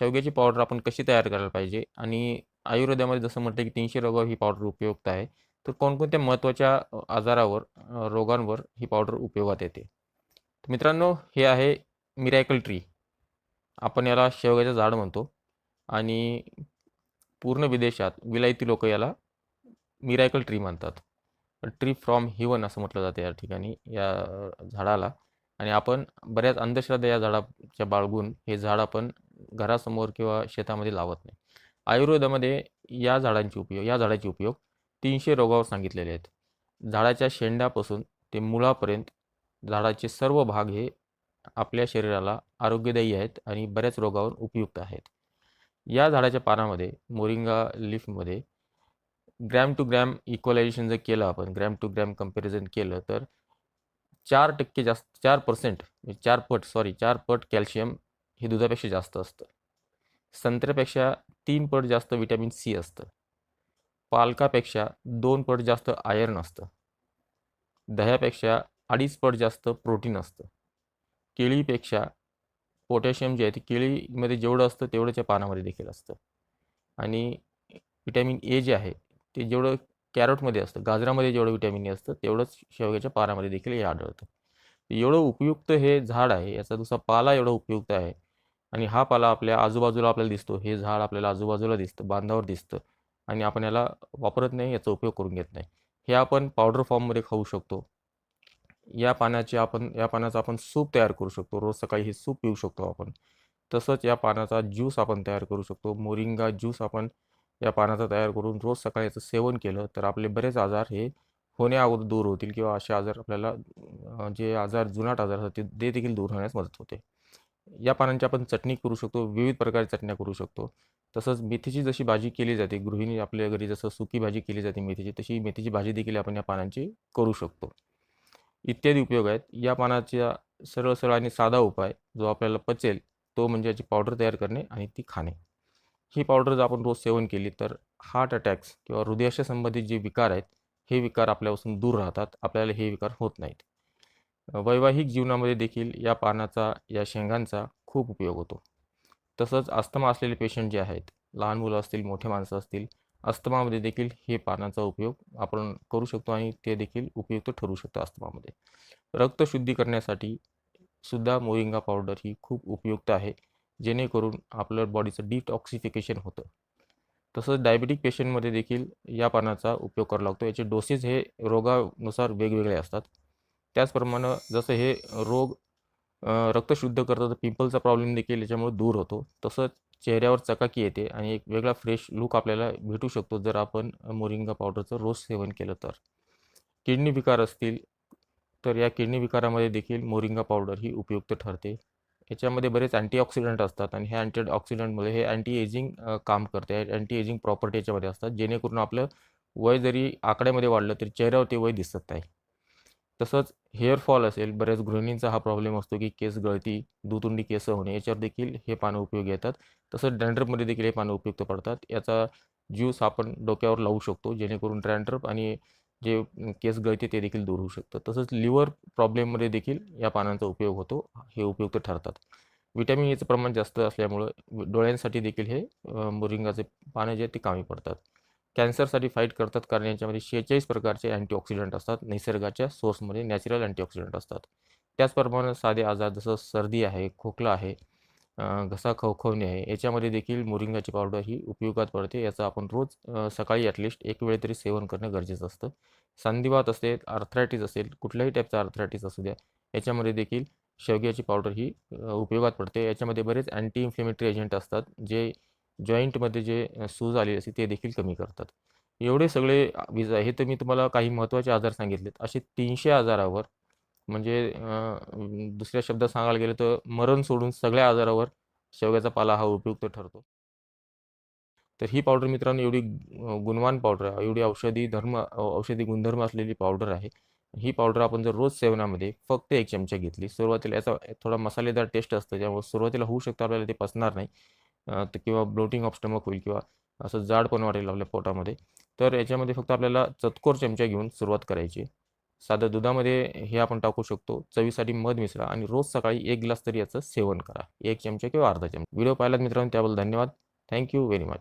शेवग्याची पावडर आपण कशी तयार करायला पाहिजे आणि आयुर्वेदामध्ये जसं म्हटलं की 300 रोगावर ही पावडर उपयुक्त आहे. तर कोणकोणत्या महत्त्वाच्या आजारावर रोगांवर ही पावडर उपयोगात येते. तर मित्रांनो, हे आहे मिरॅकल ट्री. आपण याला शेवग्याचं झाड म्हणतो आणि पूर्ण विदेशात विलायती लोक याला मिरॅकल ट्री म्हणतात. ट्री फ्रॉम हेवन असं म्हटलं जातं या ठिकाणी या झाडाला. आणि आपण बऱ्याच अंधश्रद्धा या झाडाच्या बाळगून हे झाड आपण घरासमोर किंवा शेतामध्ये लावत नाही. आयुर्वेदामध्ये या झाडाचे उपयोग 300 रोगावर सांगितलेले आहेत. झाडाच्या शेंड्यापासून ते मुळापर्यंत झाडाचे सर्व भाग हे आपल्या शरीराला आरोग्यदायी आहेत आणि बऱ्याच रोगावर उपयुक्त आहेत. या झाडाच्या पानामध्ये moringa लीफमध्ये gram two gram equalization जर केलं, आपण ग्रॅम टू ग्रॅम कंपॅरिझन केलं तर 4% जास्त, 4% 4 पट कॅल्शियम हे दुधापेक्षा जास्त असतं. संत्र्यापेक्षा 3 पट जास्त विटॅमिन सी असतं. पालकापेक्षा 2 पट जास्त आयर्न असतं. दह्यापेक्षा 2.5 पट जास्त प्रोटीन असतं. केळीपेक्षा पोटॅशियम जे आहे ते केळीमध्ये जेवढं असतं तेवढंच या पानामध्ये देखील असतं. आणि विटॅमिन ए जे आहे ते जेवढं कॅरटमध्ये असतं, गाजरामध्ये जेवढं विटॅमिन ए असतं तेवढंच शेवग्याच्या पानामध्ये देखील हे आढळतं. एवढं उपयुक्त हे झाड आहे, याचा दुसरा पाला एवढा उपयुक्त आहे. आणि हा पाला आपल्या आजूबाजूला आपल्याला दिसतो, हे झाड आपल्याला आजूबाजूला दिसतं, बांधावर दिसतं आणि आपण याला वापरत नाही, याचा उपयोग करून घेत नाही. हे आपण पावडर फॉर्ममध्ये खाऊ शकतो. या पानाचा आपण सूप तयार करू शकतो. रोज सकाळी हे सूप पिऊ शकतो आपण. तसंच या पानाचा ज्यूस आपण तयार करू शकतो. मोरिंगा ज्यूस आपण या पानाचा तयार करून रोज सकाळी याचं सेवन केलं तर आपले बरेच आजार हे होण्याअगोदर दूर होतील किंवा असे आजार आपल्याला जे आजार जुनाट आजार असतात ते देखील दूर होण्यास मदत होते. या पानांची आपण चटणी करू शकतो, विविध प्रकारच्या चटण्या करू शकतो. तसंच मेथीची जशी भाजी केली जाते, गृहिणी आपल्या घरी जसं सुकी भाजी केली जाते मेथीची, तशी मेथीची भाजी देखील आपण या पानांची करू शकतो. इत्यादी उपयोग आहेत. या पानाचा सरळ सरळ आणि साधा उपाय जो आपल्याला पचेल तो म्हणजे याची पावडर तयार करणे आणि ती खाणे. ही पावडर जर आपण रोज सेवन केली तर हार्ट अटॅक्स किंवा हृदयाशी संबंधित जे विकार आहेत हे विकार आपल्यापासून दूर राहतात. आपल्याला हे विकार होत नाहीत. वैवाहिक जीवनामध्ये देखील या शेंगांचा खूप उपयोग होतो. तसंच अस्थमा असलेले पेशंट जे आहेत, लहान मुलं असतील, मोठे माणसं असतील, अस्थमामध्ये देखील हे पानाचा उपयोग आपण करू शकतो आणि ते देखील उपयुक्त ठरू शकतं अस्थमामध्ये. रक्त शुद्धी करण्यासाठी सुद्धा मोरिंगा पावडर ही खूप उपयुक्त आहे, जेणेकरून आपलं बॉडीचं डिटॉक्सिफिकेशन होतं. तसंच डायबिटिक पेशंटमध्ये देखील या पानाचा उपयोग करावा लागतो. याचे डोसेस हे रोगानुसार वेगवेगळे असतात. त्याचप्रमाणे जसं हे रोग रक्त शुद्ध करतं तर पिंपलचा प्रॉब्लेम देखील याच्यामुळे दूर होतो. तसंच चेहऱ्यावर चकाकी येते आणि एक वेगळा फ्रेश लूक आपल्याला भेटू शकतो जर आपण मोरिंगा पावडरचं रोज सेवन केलं तर. किडनी विकार असतील तर या किडनी विकारामध्ये देखील मोरिंगा पावडर ही उपयुक्त ठरते. याच्यामध्ये बरेच अँटीऑक्सिडंट असतात आणि हे अँटीऑक्सिडंटमध्ये हे अँटी एजिंग काम करते. अँटी एजिंग प्रॉपर्टी याच्यामध्ये असतात, जेणेकरून आपलं वय जरी आकड्यामध्ये वाढलं तरी चेहऱ्यावर ते वय दिसत नाही. तसंच हेअर फॉल असेल, बऱ्याच गृहिणींचा हा प्रॉब्लेम असतो की केस गळती, दुतुंडी केस होणे, याच्यावर देखील हे पानं उपयोगी येतात. तसंच डॅन्ड्रफमध्ये देखील हे पानं उपयुक्त पडतात. याचा ज्यूस आपण डोक्यावर लावू शकतो, जेणेकरून डॅन्ड्रफ आणि जे केस गळते ते देखील दूर होऊ शकतं. तसंच लिव्हर प्रॉब्लेममध्ये देखील या पानांचा उपयोग होतो, हे उपयुक्त ठरतात. व्हिटॅमिन एचं प्रमाण जास्त असल्यामुळं डोळ्यांसाठी देखील हे मोरिंगाचे पानं जे आहेत ते कामी पडतात. कॅन्सरसाठी फाईट करतात, कारण याच्यामध्ये 46 प्रकारचे अँटीऑक्सिडंट असतात. निसर्गाच्या सोर्समध्ये नॅचरल अँटीऑक्सिडंट असतात. त्याचप्रमाणे साधे आजार जसं सर्दी आहे, खोकला आहे, घसा खवखवणे आहे, याच्यामध्ये देखील मोरिंगाची पावडर ही उपयोगात पडते. याचं आपण रोज सकाळी ॲटलिस्ट एक वेळ तरी सेवन करणं गरजेचं असतं. संधिवात असेल, आर्थरायटिस असेल, कुठल्याही टाईपचा आर्थरायटिस असू द्या, याच्यामध्ये देखील शेवग्याची पावडर ही उपयोगात पडते. याच्यामध्ये बरेच अँटी इन्फ्लेमेटरी एजंट असतात, जे जॉईंटमध्ये जे सूज आलेली असते ते देखील कमी करतात. एवढे सगळे हे तर मी तुम्हाला काही महत्त्वाचे आजार सांगितलेत. असे 300 आजारावर म्हणजे दुसऱ्या शब्दात सांगायला गेलं तर मरण सोडून सगळ्या आजारावर शेवग्याचा पाला हा उपयुक्त ठरतो. तर ही पावडर मित्रांनो एवढी गुणवान पावडर आहे, एवढी औषधी गुणधर्म असलेली पावडर आहे. ही पावडर आपण जर रोज सेवनामध्ये फक्त 1 चमचा घेतली, सुरुवातीला याचा थोडा मसालेदार टेस्ट असतं, त्यामुळे सुरुवातीला होऊ शकतं आपल्याला ते पचणार नाही, किंवा ब्लोटिंग ऑफ स्टमक होईल किंवा असं जाड पण वाटेल आपल्या पोटामध्ये. तर याच्यामध्ये फक्त आपल्याला चतकोर चमचा घेऊन सुरुवात करायची. साधं दुधामध्ये हे आपण टाकू शकतो. चवीसाठी मध मिसळा आणि रोज सकाळी 1 ग्लास तरी याचं सेवन करा. 1 चमचा किंवा अर्धा चमचा. व्हिडिओ पाहिलात मित्रांनो त्याबद्दल धन्यवाद. Thank you very much.